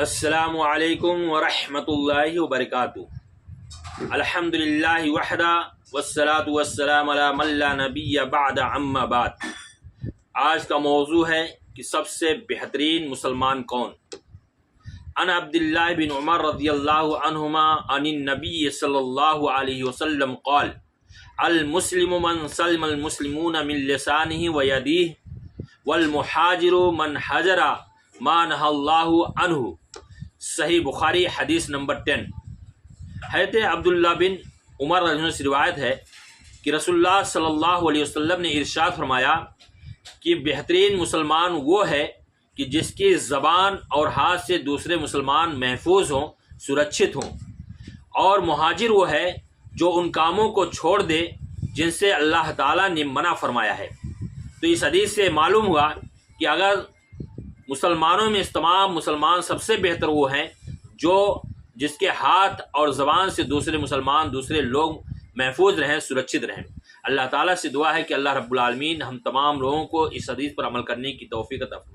السلام علیکم ورحمۃ اللہ وبرکاتہ۔ الحمدللہ وحدہ والصلاۃ والسلام علی من لا نبی بعد اما بعد۔ آج کا موضوع ہے کہ سب سے بہترین مسلمان کون؟ عن عبداللہ بن عمر رضی اللہ عنہما عن النبی صلی اللہ علیہ وسلم قال المسلم من سلم المسلمون من لسانہ ویدیہ والمحاجر من حجر ما نہى اللہ عنہ۔ صحیح بخاری حدیث نمبر 10۔ حضرت عبداللہ بن عمر رضی اللہ عنہ سے روایت ہے کہ رسول اللہ صلی اللہ علیہ وسلم نے ارشاد فرمایا کہ بہترین مسلمان وہ ہے کہ جس کی زبان اور ہاتھ سے دوسرے مسلمان محفوظ ہوں، سرکشت ہوں، اور مہاجر وہ ہے جو ان کاموں کو چھوڑ دے جن سے اللہ تعالیٰ نے منع فرمایا ہے۔ تو اس حدیث سے معلوم ہوا کہ اگر مسلمانوں میں تمام مسلمان سب سے بہتر وہ ہیں جس کے ہاتھ اور زبان سے دوسرے لوگ محفوظ رہیں، سرکشت رہیں۔ اللہ تعالیٰ سے دعا ہے کہ اللہ رب العالمین ہم تمام لوگوں کو اس حدیث پر عمل کرنے کی توفیق عطا فرمائے۔